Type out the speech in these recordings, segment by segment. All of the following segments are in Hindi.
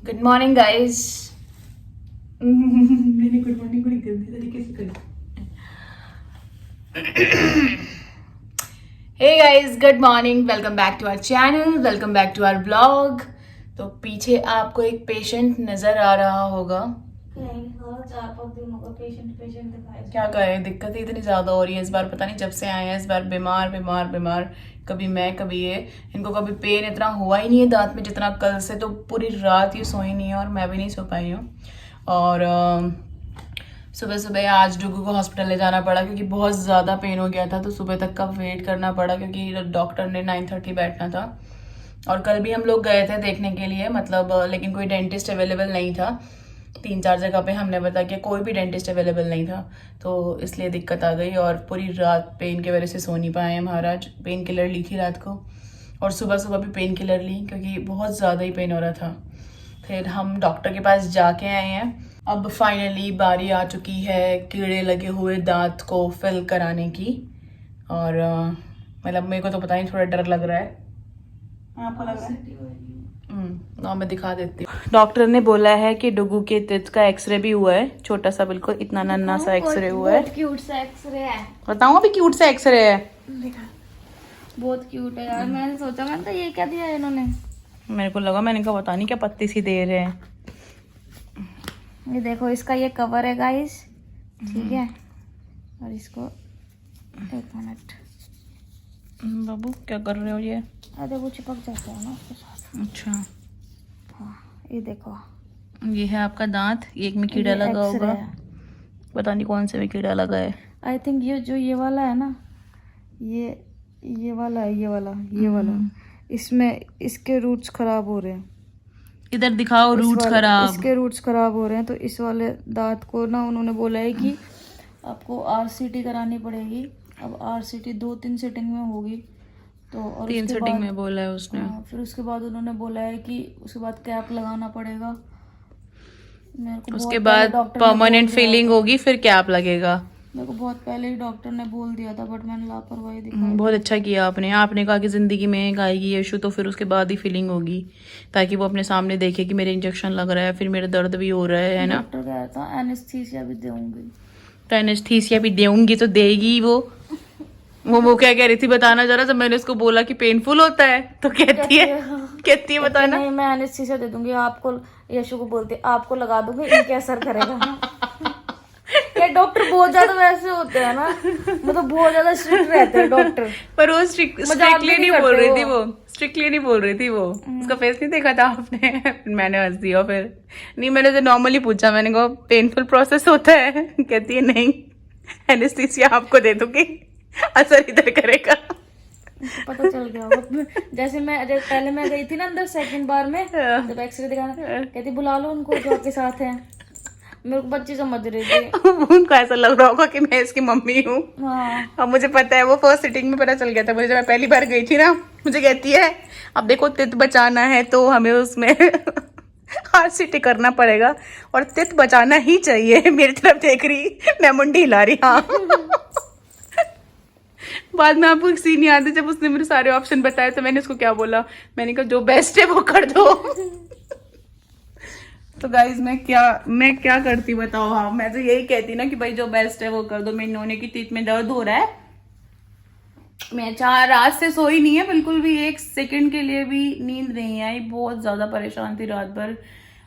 Good morning guys. मैंने गुड मॉर्निंग बड़ी गंदे तरीके से करी। Hey guys, good morning, welcome back to our channel, welcome back to our blog. तो पीछे आपको एक पेशेंट नजर आ रहा होगा। 4-5 दिन होगा पेशेंट दिखाया। क्या करें, दिक्कत ही इतनी ज्यादा हो रही है इस बार। पता नहीं जब से आए हैं इस बार बीमार बीमार बीमार, कभी मैं कभी ये। इनको कभी पेन इतना हुआ ही नहीं है दांत में जितना कल से। तो पूरी रात ये सोई नहीं है और मैं भी नहीं सो पाई हूँ। और सुबह सुबह आज डुगू को हॉस्पिटल ले जाना पड़ा क्योंकि बहुत ज़्यादा पेन हो गया था। तो सुबह तक का वेट करना पड़ा क्योंकि डॉक्टर ने 9:30 बैठना था। और कल भी हम लोग गए थे देखने के लिए, मतलब लेकिन कोई डेंटिस्ट अवेलेबल नहीं था। 3-4 जगह पे हमने बताया कि कोई भी डेंटिस्ट अवेलेबल नहीं था, तो इसलिए दिक्कत आ गई। और पूरी रात पेन की वजह से सो नहीं पाए महाराज। पेन किलर ली थी रात को और सुबह सुबह भी पेन किलर ली क्योंकि बहुत ज़्यादा ही पेन हो रहा था। फिर हम डॉक्टर के पास जाके आए हैं। अब फाइनली बारी आ चुकी है कीड़े लगे हुए दांत को फिल कराने की। और मतलब मेरे को तो पता नहीं, थोड़ा डर लग रहा है। आपको लग रहा है? ना मैं दिखा देती हूँ। डॉक्टर ने बोला है कि डुगू के तित का एक्सरे भी हुआ है, छोटा सा बिल्कुल इतना नन्ना सा एक्सरे हुआ है। बहुत क्यूट सा एक्सरे है। बताऊँ अभी क्यूट सा एक्सरे है। बहुत क्यूट है यार। मैंने सोचा, मैंने तो ये क्या दिया है इन्होंने। मेरे को लगा, मैंने कहा पता नहीं क्या पत्ती सी दे रहे हैं। ये देखो, इसका ये कवर है गाइस, ठीक है। और इसको 1 मिनट। बाबू क्या कर रहे हो ये? अरे वो चिपक जाता है ना उसके साथ। अच्छा, हाँ ये देखो, ये है आपका दांत। एक में कीड़ा ये लगा एक्सरे होगा, है। पता नहीं कौन से में कीड़ा लगा है। आई थिंक ये जो ये वाला है ना, ये वाला है, ये वाला। इसमें इसके रूट्स खराब हो रहे हैं। इधर दिखाओ, रूट्स खराब। इसके रूट्स खराब हो रहे हैं, तो इस वाले दांत को ना उन्होंने बोला है कि आपको आरसीटी करानी पड़ेगी। अब आरसीटी 2-3 सीटिंग में होगी। तो और 3 उसके सीटिंग बाद में बोला है उसने। फिर उसके बाद उन्होंने बोला है कि उसके बाद कैप लगाना पड़ेगा। मेरे को उसके बहुत बाद पहले डॉक्टर ने परमानेंट बोल दिया फीलिंग था। होगी, फिर कैप लगेगा। मेरे को बहुत पहले ही डॉक्टर ने बोल दिया था, बट मैंने लापरवाही दिखाई। बहुत अच्छा किया आपने कहा कि जिंदगी में आएगी ये इशू तो फिर उसके बाद ही फीलिंग होगी, ताकि वो अपने सामने देखे कि मेरे इंजेक्शन लग रहा है, फिर मेरा दर्द भी हो रहा है ना। डॉक्टर कह रहा था एनेस्थीसिया भी दूंगी। तो एनेस्थीसिया भी देऊंगी तो देगी वो क्या कह रही थी बताना जरा। जब मैंने उसको बोला कि पेनफुल होता है तो कहती है बताना। नहीं, मैं एनेस्थीसिया दे दूंगी आपको। यशु को बोलते आपको लगा दूंगी, इनके असर करेगा। ये डॉक्टर बहुत ज्यादा वैसे होते हैं ना, मतलब बहुत ज्यादा स्ट्रिक्ट रहते हैं डॉक्टर। पर वो स्ट्रिक्टली नहीं बोल रही थी, वो स्ट्रिक्टली नहीं बोल रही थी। वो उसका फेस नहीं देखा था आपने? मैंने हंस दिया। फिर नहीं, मैंने तो नॉर्मली पूछा, मैंने कहा पेनफुल प्रोसेस होता है? कहती है नहीं, एनेस्थीसिया आपको दे दूंगी, असर इधर करेगा। पता चल गया होगा। जैसे पहले मैं गई थी ना अंदर सेकंड बार में, जब एक्सरे दिखाना, कहती बुला लो उनको जो आपके साथ है। मेरे को बच्ची समझ रही थी। उनको ऐसा लग रहा होगा कि मैं इसकी मम्मी हूँ। हाँ। अब मुझे पता है, वो फर्स्ट सिटिंग में पता चल गया था मुझे। जब मैं पहली बार गई थी ना, मुझे कहती है अब देखो तित बचाना है तो हमें उसमें आरसीटी करना पड़ेगा, और तित बचाना ही चाहिए। मेरी तरफ देख रही, मैं मुंडी हिला रही। हाँ। बाद में आपको एक सीन याद है जब उसने मेरे सारे ऑप्शन बताए तो मैंने उसको क्या बोला? मैंने कहा जो बेस्ट है वो कर दो। तो गाइज मैं क्या करती बताओ? हाँ, मैं तो यही कहती ना कि भाई जो बेस्ट है वो कर दो। मेरी नोने की तीत में दर्द हो रहा है, मैं 4 रात से सोई नहीं है बिल्कुल भी, 1 सेकंड के लिए भी नींद नहीं आई। बहुत ज्यादा परेशान थी रात भर,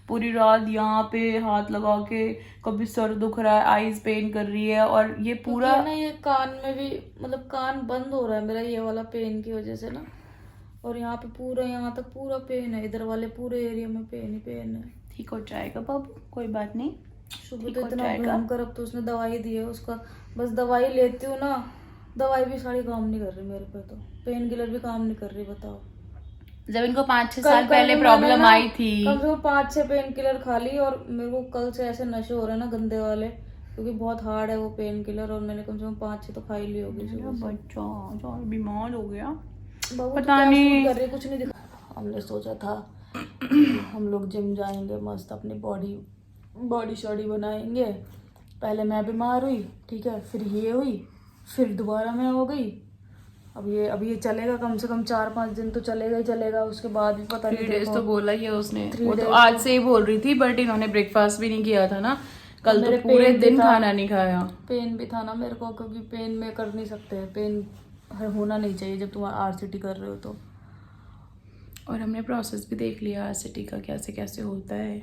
पूरी रात यहाँ पे हाथ लगा के, कभी सर दुख रहा है, आईज पेन कर रही है। और ये पूरा ना, ये कान में भी, मतलब कान बंद हो रहा है मेरा ये वाला पेन की वजह से ना। और यहाँ पे पूरा, यहाँ तक पूरा पेन है, इधर वाले पूरे एरिया में पेन ही पेन है। ठीक हो जाएगा बाबू, कोई बात नहीं। सुबह तो इतना भयंकर, अब तो उसने दवाई दी है उसका, बस दवाई लेती हूँ ना, दवाई भी सारी काम नहीं कर रही मेरे पे। तो पेन किलर भी काम नहीं कर रही, बताओ। जब इनको 5-6 साल पहले प्रॉब्लम आई थी, कम से कम 5-6 पेन किलर खा ली, और मेरे को कल से ऐसे नशे हो रहे हैं ना गंदे वाले, क्योंकि बहुत हार्ड है वो पेन किलर, और मैंने कम से कम 5-6 तो खा ही ली होगी। बच्चा बीमार हो गया, पता नहीं कर रही, कुछ नहीं दिखा। हमने सोचा था हम लोग जिम जाएंगे, मस्त अपनी बॉडी शॉडी बनाएंगे। पहले मैं बीमार हुई, ठीक है, फिर ये हुई, फिर दोबारा मैं हो गई, अब ये चलेगा कम से कम 4-5 दिन तो चलेगा ही चलेगा, उसके बाद भी पता 3 नहीं। डेज देखो तो बोला ही है उसने, 3 वो तो days आज से ही बोल रही थी, बट इन्होंने ब्रेकफास्ट भी नहीं किया था ना, कल तो मेरे पूरे पेन भी दिन था। खाना नहीं खाया। पेन भी था ना मेरे को, क्योंकि पेन में कर नहीं सकते, पेन होना नहीं चाहिए जब तुम आरसीटी कर रहे हो तो। और हमने प्रोसेस भी देख लिया आरसीटी का, कैसे कैसे होता है।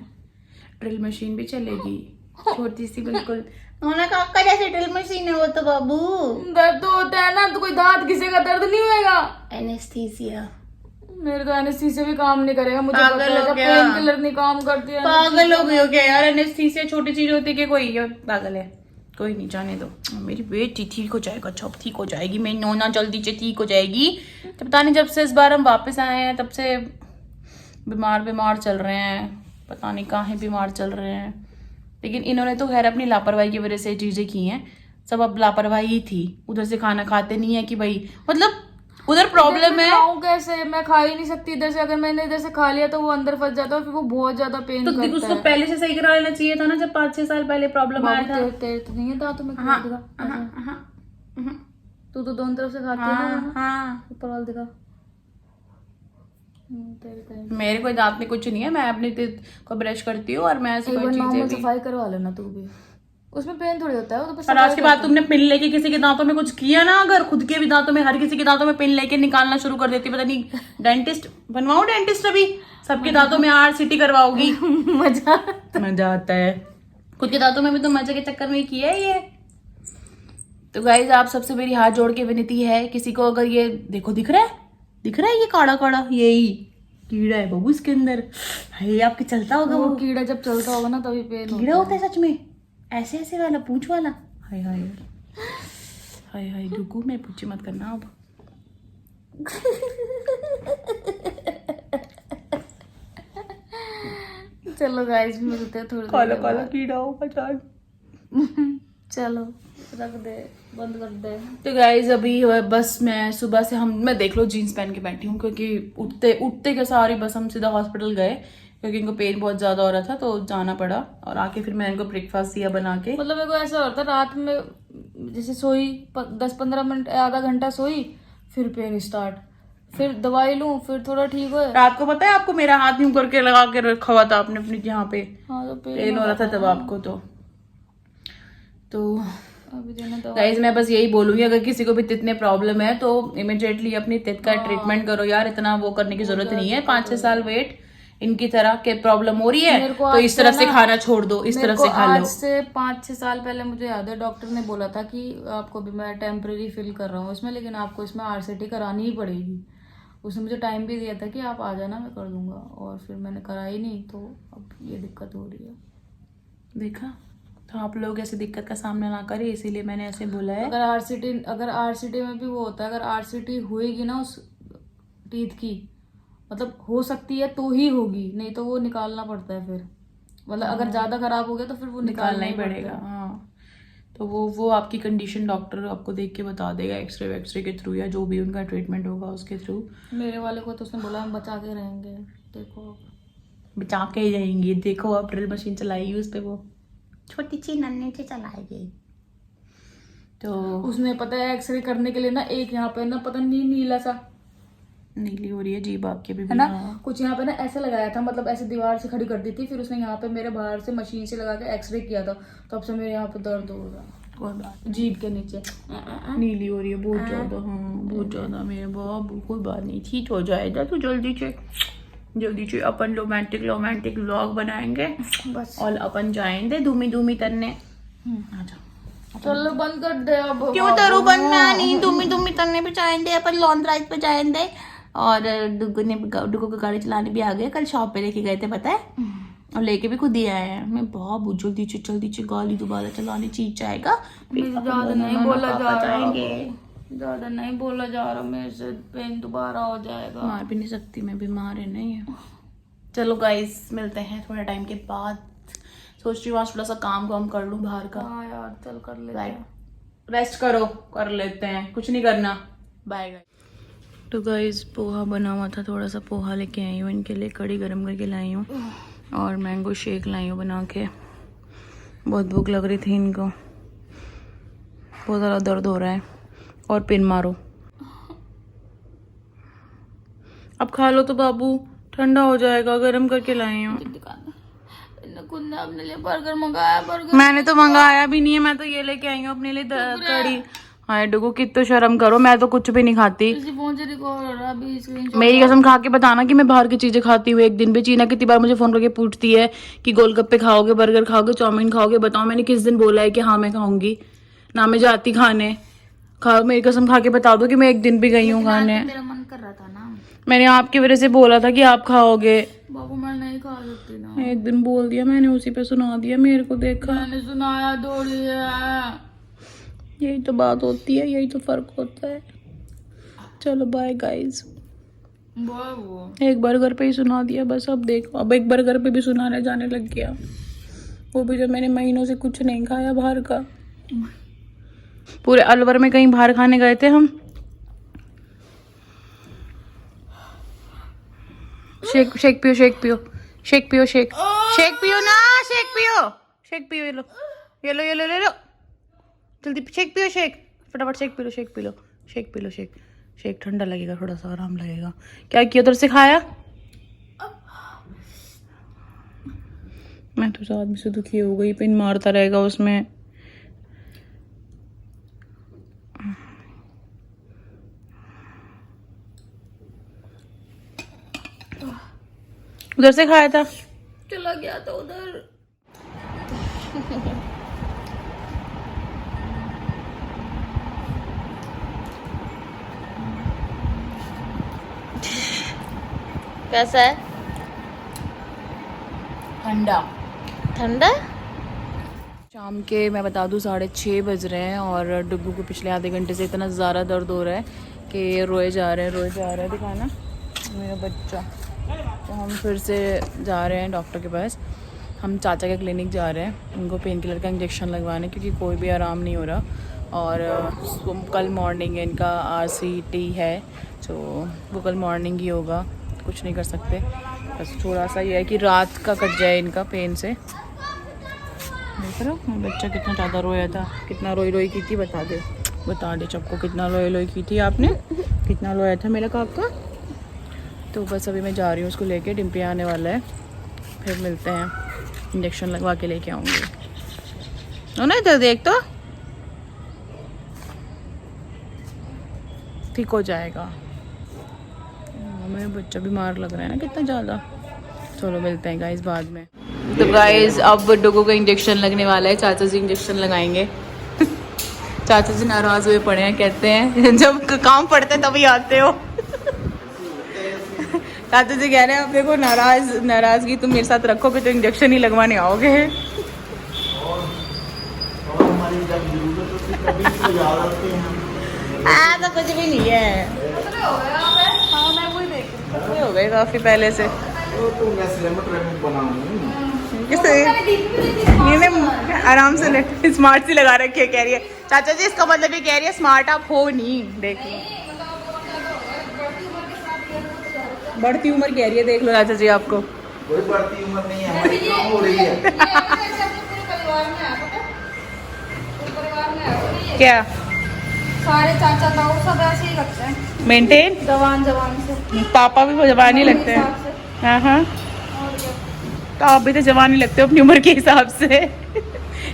ड्रिल मशीन भी चलेगी, छोटी सी बिल्कुल। उन्होंने कहा का जैसे ड्रिल मशीन है वो तो बाबू। दर्द तो होता है ना, तो कोई दांत घिसेगा दर्द नहीं होएगा। एनेस्थीसिया। मेरे तो एनेस्थीसिया भी काम नहीं करेगा, मुझे पागल पता है, हो जब गया। पेन किलर नहीं काम करती है। पागल हो गई हो क्या यार, एनेस्थीसिया छोटी चीज होती है कि कोई ये पागल है। कोई नहीं, जाने दो, मेरी बेटी ठीक हो जाएगा, सब ठीक हो जाएगी, मेरी नोना जल्दी से ठीक हो जाएगी। तो पता नहीं जब से इस बार हम वापस आए हैं तब से बीमार चल रहे हैं, पता नहीं कहाँ बीमार चल रहे हैं। लेकिन इन्होंने तो खैर अपनी लापरवाही की वजह से चीजें की हैं, सब अब लापरवाही ही थी। उधर से खाना खाते नहीं है कि भाई, मतलब उधर प्रॉब्लम है। खाऊं कैसे, मैं खा ही नहीं सकती इधर से, अगर मैंने इधर से खा लिया तो वो अंदर फंस जाता है, फिर वो बहुत ज्यादा पेन तो करता उसको है। पहले से सही करा लेना चाहिए था ना, जब 5-6 साल पहले प्रॉब्लम आया था। तेरे तो नहीं है दांतों में हाँ, दिखा। हाँ, तू तो दोनों तरफ से खाती है हाँ, ना। हाँ। ऊपर वाला दिखा। तेरे कहीं मेरे कोई दांत में कुछ नहीं है, मैं अपने teeth को ब्रश करती हूँ और मैं ऐसी एक कोई बार नाव में चीजें भी। सफाई करवा लेना तू भी, उसमें पेन थोड़ी होता है, वो तो बस और आज के बाद तुमने पिन लेके किसी के दांतों में कुछ किया ना, अगर खुद के भी दांतों में, हर किसी के दांतों में पिन लेके निकालना शुरू कर देती, पता नहीं डेंटिस्ट बनवाओ, डेंटिस्ट अभी सबके दांतों में आरसीटी करवाओगी। मजा आता है, खुद के दांतों में भी तो मजे के चक्कर में ही किया है ये। तो गाइज आप सबसे मेरी हाथ जोड़ के विनती है, किसी को अगर ये देखो दिख रहा है ये काड़ा काड़ा, यही कीड़ा है बाबू इसके अंदर। हाय आपके चलता होगा वो वो कीड़ा जब चलता होगा ना तभी पेन कीड़ा होता है सच में, ऐसे ऐसे वाला पूंछ वाला। हाय हाय हाय हाय डुगू, मैं पूछे मत करना अब। चलो गाइस मिलते हैं थोड़ी देर काला के काला बाद। कीड़ा हो पहचान। चलो रख दे, बंद कर दे। तो गाइज अभी बस मैं सुबह से मैं देख लो जीन्स पहन के बैठी हूँ, क्योंकि उठते के सारी बस हम सीधा हॉस्पिटल गए, क्योंकि इनको पेन बहुत ज्यादा हो रहा था तो जाना पड़ा। और आके फिर मैंने इनको ब्रेकफास्ट दिया बना के। मतलब मेरे को ऐसा होता रात में जैसे सोई 10-15 मिनट आधा घंटा सोई, फिर पेन स्टार्ट, फिर दवाई लूं, फिर थोड़ा ठीक हो। रात को पता है आपको, मेरा हाथ यूं करके लगा के रखा हुआ था आपने अपने यहाँ पे, हाँ तो पेन हो रहा था तब आपको। तो अभी देना दवा। गाइज मैं बस यही बोलूंगी, अगर किसी को भी तित में प्रॉब्लम है तो इमिडिएटली अपनी तित का ट्रीटमेंट करो यार, इतना वो करने की जरूरत नहीं है। 5-6 साल वेट, इनकी तरह के प्रॉब्लम हो रही है तो इस तरह से खाना छोड़ दो, इस तरह से खा आज लो। से 5-6 साल पहले मुझे याद है डॉक्टर ने बोला था कि आपको भी मैं टेम्परेरी फील कर रहा हूँ इसमें, लेकिन आपको इसमें आरसीटी करानी ही पड़ेगी। उसने मुझे टाइम भी दिया था कि आप आ जाना, मैं कर दूंगा, और फिर मैंने कराई नहीं, तो अब ये दिक्कत हो रही है। देखा, तो आप लोग ऐसे दिक्कत का सामना ना करें, इसीलिए मैंने ऐसे बोला है। अगर आरसीटी में भी वो होता है, अगर आरसीटी होएगी ना उस टीथ की, मतलब हो सकती है तो ही होगी, नहीं तो वो निकालना पड़ता है फिर, मतलब अगर ज्यादा खराब हो गया तो फिर वो निकालना ही पड़ेगा। हाँ, तो वो आपकी कंडीशन डॉक्टर आपको देख के बता देगा, एक्सरे के थ्रू या जो भी उनका ट्रीटमेंट होगा उसके थ्रू। मेरे वाले को तो उसने बोला हम बचा के रहेंगे, देखो बचा के ही रहेंगे। देखो आप ड्रिल मशीन चलाएगी उस पे, वो छोटी सी नन्ही से चलाएगी। तो उसने पता है एक्सरे करने के लिए ना एक यहाँ पे ना पता नहीं नीला सा नीली हो रही है जीभ आपके भी है ना, हाँ। कुछ यहाँ पे ना ऐसे लगाया था, मतलब ऐसे दीवार से खड़ी कर दी थी, फिर उसने यहाँ पे मेरे बाहर से मशीन से लगा के एक्सरे किया था, तब से मेरे यहाँ पे दर्द हो रहा, कोई बात जीभ के नीचे नीली हो रही है बहुत ज्यादा। हाँ बहुत ज्यादा मेरे बाबू, कोई बात नहीं, ठीक हो जाएगा। तो जल्दी से अपन रोमांटिक व्लॉग बनाएंगे बस। और अपन जाएंगे धूमी तरने। आजा चलो बंद कर दे अब। क्यों तरू बनना नहीं, धूमी तरने पे जाएंगे अपन, लॉन्ग ड्राइव पे जाएंगे। और डुगू को गाड़ी चलाने भी आ गए, कल शॉप पे लेके गए थे पता है, और लेके भी खुद ही आए हैं। मैं बाबू जल्दी से गाड़ी दोबारा चलाने चीज जाएगा। ज्यादा नहीं बोला जा रहा, ज्यादा नहीं बोला जा रहा, मेरे से पेन दोबारा हो जाएगा। मार भी नहीं सकती, मैं बीमार है नहीं है। चलो गाइस मिलते हैं थोड़ा टाइम के बाद। सोच रही हूँ आज थोड़ा सा काम कर लूँ बाहर का। हाँ यार चल कर लेते हैं। रेस्ट करो, कर लेते हैं, कुछ नहीं करना। Bye guys. तो गाइस पोहा बना हुआ था, थोड़ा सा पोहा लेके आई हूँ इनके लिए, कड़ी गर्म करके लाई हूँ और मैंगो शेक लाई हूँ बना के। बहुत भूख लग रही थी इनको, बहुत ज़्यादा दर्द हो रहा है। और पिन मारो अब खा लो तो बाबू, ठंडा हो जाएगा, गर्म करके लाए हो। खुद ने अपने लिए बर्गर मंगाया। बर्गर मैंने तो मंगाया भी नहीं है, मैं तो ये लेके आई हूँ अपने लिए कड़ी। हाय डुगू, कितना शर्म करो, मैं तो कुछ भी नहीं खाती। फोन से रिकॉर्ड हो रहा अभी, स्क्रीनशॉट। मेरी कसम खा के बताना कि मैं बाहर की चीजें खाती हूँ एक दिन भी। चीना कितनी बार मुझे फोन करके पूछती है कि गोलगप्पे खाओगे, बर्गर खाओगे, चाउमीन खाओगे, बताओ मैंने किस दिन बोला है कि हाँ मैं खाऊंगी? ना मैं जाती खाने। खाओ, मेरी कसम खा के बता दो कि मैं एक दिन भी गई हूँ खाने। मेरा मन कर रहा था ना, मैंने आपकी वजह से बोला था कि आप खाओगे। बाबू मैं नहीं खा सकती ना। एक दिन बोल दिया मैंने, उसी पे सुना दिया मेरे को, देखा। मैंने सुनाया थोड़ी है। यही तो बात होती है, यही तो फर्क होता है। चलो बाय गाइज। एक बर्गर पे ही सुना दिया बस, अब देखो, अब एक बर्गर पे भी सुनाने जाने लग गया, वो भी जब मैंने महीनों से कुछ नहीं खाया बाहर का। पूरे अलवर में कहीं बाहर खाने गए थे हम। शेक शेक पियो, शेक पियो, शेक पियो, शेक शेक पियो ना, शेक पियो, शेक पियो, ये लो, ये लो, ये लो, ले लो जल्दी, शेक पियो, शेक फटाफट, shake P low, shake P low, shake P low, shake shake ठंडा लगेगा, थोड़ा सा आराम लगेगा। क्या किया उधर से खाया? मैं तो आदमी से दुखी हो गई, पिन मारता रहेगा उसमें। उधर से खाया था, चला गया था उधर। कैसा है? ठंडा ठंडा। शाम के मैं बता दूं 6:30 बज रहे हैं और डुग्गू को पिछले आधे घंटे से इतना ज़्यादा दर्द हो रहा है कि रोए जा रहे हैं, रोए जा रहा है। दिखाना मेरा बच्चा। तो हम फिर से जा रहे हैं डॉक्टर के पास। हम चाचा के क्लिनिक जा रहे हैं उनको पेन किलर का इंजेक्शन लगवाने, क्योंकि कोई भी आराम नहीं हो रहा। और कल मॉर्निंग है इनका RCT है, तो वो कल मॉर्निंग ही होगा, कुछ नहीं कर सकते। बस थोड़ा सा ये है कि रात का कट जाए इनका पेन से। देख रहे हो बच्चा कितना ज़्यादा रोया था, कितना रोई रोई की थी, बता दे सबको कितना रोई रोई की थी आपने, कितना रोया था मेरा काका। तो बस अभी मैं जा रही हूँ उसको लेके, डिम्पी आने वाला है, फिर मिलते हैं, इंजेक्शन लगवा के लेके आऊँगी। ना इधर देख तो, ठीक हो जाएगा। मेरा बच्चा बीमार लग रहा है ना कितना ज़्यादा। चलो मिलते हैं गाइस बाद में। तो गाइस अब डुगू का इंजेक्शन लगने वाला है, चाचा जी इंजेक्शन लगाएंगे। चाचा जी नाराज हुए पड़े हैं, कहते हैं जब काम पड़ता है तभी आते हो। चाचा जी कह रहे हैं अपने को नाराजगी तुम मेरे साथ रखोगे तो इंजेक्शन ही लगवाने आओगे। तो कुछ भी नहीं है, हाँ मैं वही देख रही हो गए काफी पहले से। आराम से ले, स्मार्ट सी लगा रखी है, कह रही है चाचा जी, इसका मतलब ये कह रही है स्मार्ट आप हो नहीं। देख लो बढ़ती उम्र कह रही है, देख लो चाचा जी आपको। कोई बढ़ती उम्र नहीं है, हमारी कम हो रही है। क्या सारे चाचा ताऊ सब ऐसे ही लगते हैं, मेंटेन, जवान से। पापा भी जवान ही लगते हैं। हाँ हाँ, तो आप भी तो जवान ही लगते हो अपनी उम्र के हिसाब से।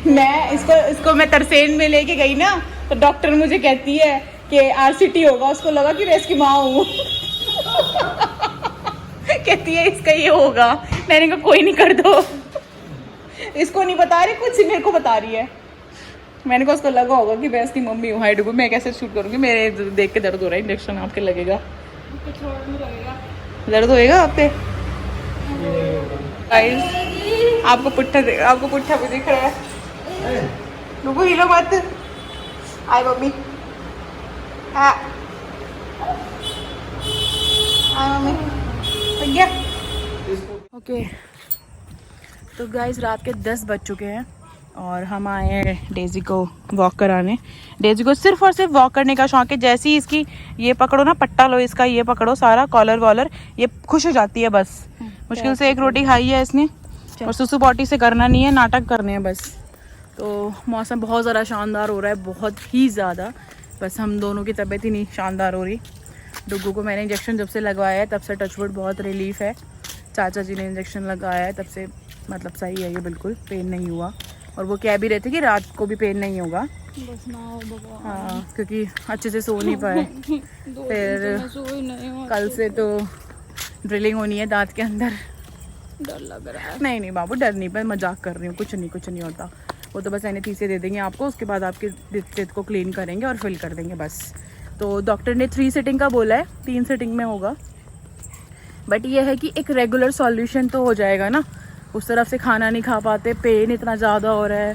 मैं इसको मैं तरसेन में लेके गई ना, तो डॉक्टर मुझे कहती है कि RCT होगा, उसको लगा कि मैं इसकी माँ हूँ। कहती है इसका ये होगा, मैंने कहा कोई नहीं कर दो। इसको नहीं बता रही कुछ, मेरे को बता रही है। मैंने कहा उसको लगा होगा कि मैं इसकी मम्मी हूँ। हाइड को मैं कैसे शूट करूँगी, मेरे देख के दर्द हो रहा है, इंजेक्शन आपके लगेगा, दर्द होएगा आपके। आपको पुट्ठा भी दिख रहा है। रुको हिलो मत, आए मम्मी, आए मम्मी, भैया। ओके तो गाइस रात के 10 बज चुके हैं और हम आए हैं डेजी को वॉक कराने। डेजी को सिर्फ और सिर्फ वॉक करने का शौक है। जैसे ही इसकी ये पकड़ो ना, पट्टा लो इसका, ये पकड़ो सारा कॉलर वॉलर, ये खुश हो जाती है बस। मुश्किल से एक रोटी खाई है इसने, और सुसु पॉटी से करना नहीं है, नाटक करने हैं बस। तो मौसम बहुत ज़्यादा शानदार हो रहा है, बहुत ही ज़्यादा। बस हम दोनों की तबीयत ही नहीं शानदार हो रही। डुग्गू को मैंने इंजेक्शन जब से लगवाया है तब से टचवुड बहुत रिलीफ है। चाचा जी ने इंजेक्शन लगाया है तब से मतलब सही है ये, बिल्कुल पेन नहीं हुआ। और वो कह भी रहे थे कि रात को भी पेन नहीं होगा, बस ना हो भगवान। हाँ, क्योंकि अच्छे से सो नहीं पाए। फिर कल से तो ड्रिलिंग होनी है दांत के अंदर। डर लग रहा है। नहीं बाबू डर नहीं, मैं मजाक कर रही हूँ, कुछ नहीं होता। वो तो बस एनेस्थीसिया दे देंगे आपको, उसके बाद आपके दांत को क्लीन करेंगे और फिल कर देंगे बस। तो डॉक्टर ने 3 सिटिंग का बोला है, 3 सिटिंग में होगा। बट ये है कि एक रेगुलर सॉल्यूशन तो हो जाएगा ना। उस तरफ से खाना नहीं खा पाते, पेन इतना ज़्यादा हो रहा है,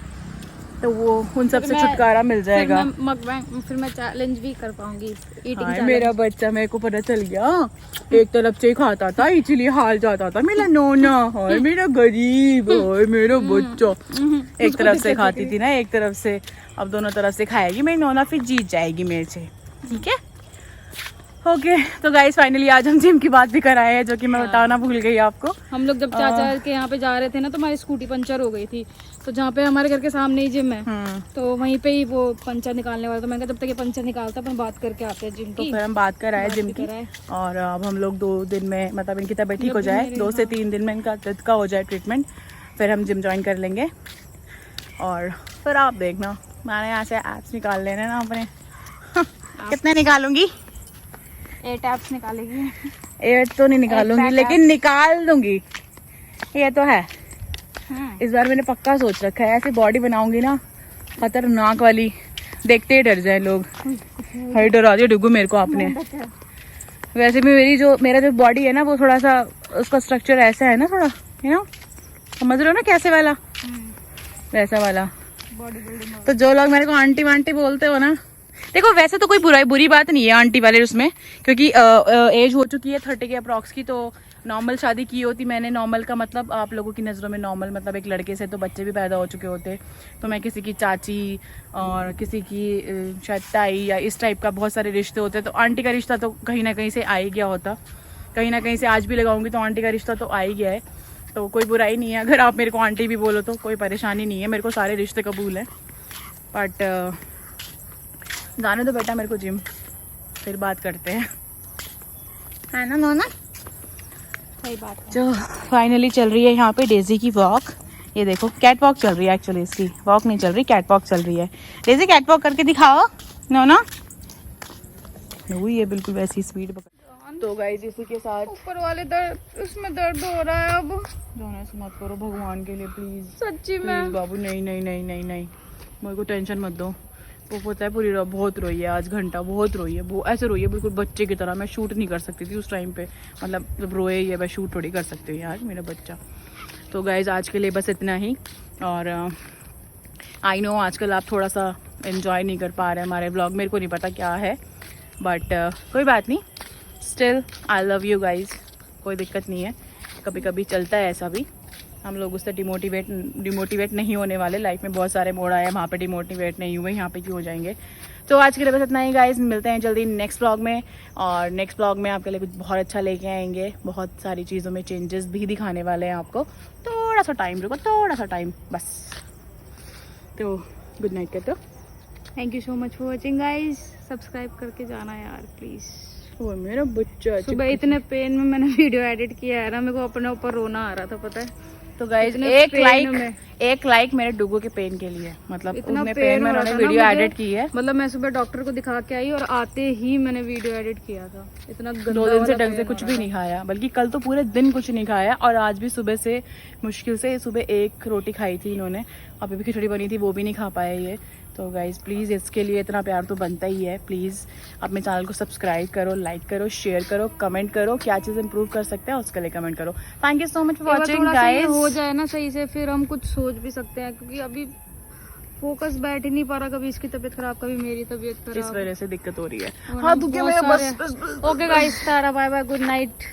तो वो उन सब से छुटकारा मिल जाएगा। फिर मैं चैलेंज भी कर पाऊंगी ईटिंग। मेरा बच्चा, मेरे को पता चल गया, एक तरफ से ही खाता था इसलिए हाल जाता था मेरा नोना। हाय मेरा गरीब, हाय मेरा बच्चा। एक तरफ से खाती थी ना, एक तरफ से, अब दोनों तरफ से खाएगी मेरी नोना, फिर जीत जाएगी मेरे से। ठीक है, ओके। तो गाइस फाइनली आज हम जिम की बात भी कराए हैं, जो कि मैं बताना भूल गई आपको। हम लोग जब चाचा के यहाँ पे जा रहे थे ना, तो हमारी स्कूटी पंचर हो गई थी। तो जहाँ पे हमारे घर के सामने ही जिम है, तो वहीं पे ही वो पंचर निकालने वाला। तो मैंने कहा जब तक ये पंचर निकालता अपन बात करके आते हैं जिम की। तो फिर हम बात कराए जिम की, और अब हम लोग 2 दिन में, मतलब इनकी तबीयत ठीक हो जाए, 2 से 3 दिन में इनका दर्द का हो जाए ट्रीटमेंट, फिर हम जिम ज्वाइन कर लेंगे। और फिर आप देखना, मैंने यहाँ से एप्स निकाल लेने ना अपने। कितने निकालूंगी? 8 एप्स निकालेगी। 8 तो नहीं निकालूंगी, लेकिन निकाल दूंगी, ये तो है। इस बार मैंने पक्का सोच रखा है, ऐसी बॉडी बनाऊंगी ना खतरनाक वाली, देखते ही डर जाए लोग। हाय डरा दिया डुग्गू मेरे को आपने। वैसे भी मेरा जो बॉडी है ना, वो थोड़ा सा उसका स्ट्रक्चर ऐसा है ना, थोड़ा समझ रहे हो ना, कैसे वाला, वैसा वाला बॉडी बिल्डिंग। तो जो लोग मेरे को आंटी वांटी बोलते हो ना, देखो वैसे तो कोई बुरी बात नहीं है आंटी वाले उसमें, क्योंकि एज हो चुकी है 30 के अप्रॉक्स की। तो नॉर्मल शादी की होती मैंने, नॉर्मल का मतलब आप लोगों की नज़रों में नॉर्मल मतलब एक लड़के से तो बच्चे भी पैदा हो चुके होते। तो मैं किसी की चाची और किसी की शायद ताई या इस टाइप का बहुत सारे रिश्ते होते, तो आंटी का रिश्ता तो कहीं ना कहीं से आ ही गया होता। कहीं ना कहीं से आज भी लगाऊंगी तो आंटी का रिश्ता तो आ ही गया है। तो कोई बुराई नहीं है अगर आप मेरे को आंटी भी बोलो, तो कोई परेशानी नहीं है, मेरे को सारे रिश्ते कबूल हैं। बट जाने दो बेटा मेरे को जिम, फिर बात करते हैं, है ना नोना? सही बात है। जो फाइनली चल रही है यहाँ पे डेजी की वॉक। ये देखो कैट वॉक चल रही है, एक्चुअली इसकी वॉक नहीं चल रही, कैट वॉक चल रही है। डेजी कैट वॉक करके दिखाओ नोना। ये बिल्कुल वैसी स्पीड पकड़। तो गाइस इसी के साथ ऊपर वाले दर्द, उसमें दर्द हो रहा है अब। जाना से मत करो भगवान के लिए प्लीज, सच्ची में प्लीज बाबू। नहीं मेरे को टेंशन मत दो। वो पता है पूरी रात बहुत रोई है, आज घंटा बहुत रोई है, वो ऐसे रोई है बिल्कुल बच्चे की तरह। मैं शूट नहीं कर सकती थी उस टाइम पे, मतलब जब रोए ही है मैं शूट थोड़ी कर सकती हूँ यार, मेरा बच्चा। तो गाइज आज के लिए बस इतना ही। और आई नो आजकल आप थोड़ा सा एंजॉय नहीं कर पा रहे हमारे व्लॉग, मेरे को नहीं पता क्या है, बट कोई बात नहीं। Still I love you guys, कोई दिक्कत नहीं है, कभी कभी चलता है ऐसा भी। हम लोग उससे डिमोटिवेट नहीं होने वाले। लाइफ में बहुत सारे मोड़ आए हैं, वहाँ पे डिमोटिवेट नहीं हुए, यहाँ पे क्यों हो जाएंगे। तो आज के लिए बस इतना ही गाइज, मिलते हैं जल्दी नेक्स्ट ब्लॉग में। और नेक्स्ट ब्लॉग में आपके लिए कुछ बहुत अच्छा लेके आएंगे, बहुत सारी चीज़ों में चेंजेस भी दिखाने वाले हैं आपको। थोड़ा सा टाइम रुको, थोड़ा सा टाइम बस। तो गुड नाइट कहते हो। Thank you so much for watching guys. Subscribe करके जाना यार प्लीज। वो मेरा बच्चा सुबह इतने पेन में मैंने वीडियो एडिट किया है ना, मेरे को अपने ऊपर रोना आ रहा था पता है। तो गाइज एक लाइक मेरे डुग्गू के पेन के लिए, मतलब इतना उतने पेन में उन्होंने वीडियो एडिट की है। मतलब मैं सुबह डॉक्टर को दिखा के आई और आते ही मैंने वीडियो एडिट किया था। इतना 2 दिन से ढंग से कुछ भी नहीं खाया, बल्कि कल तो पूरे दिन कुछ नहीं खाया। और आज भी सुबह से मुश्किल से सुबह 1 रोटी खाई थी इन्होंने, अभी भी खिचड़ी बनी थी वो भी नहीं खा पाए ये। तो गाइज प्लीज़ इसके लिए इतना प्यार तो बनता ही है। प्लीज़ अपने चैनल को सब्सक्राइब करो, लाइक करो, शेयर करो, कमेंट करो, क्या चीज़ इंप्रूव कर सकते हैं उसके लिए कमेंट करो। Thank you so much for watching guys. हो जाए ना सही से, फिर हम कुछ सोच भी सकते हैं, क्योंकि अभी फोकस बैठ ही नहीं पा रहा। कभी इसकी तबीयत खराब, कभी मेरी तबीयत खराब, इस वजह से दिक्कत हो रही है। हाँ, बस okay guys, bye bye, good night.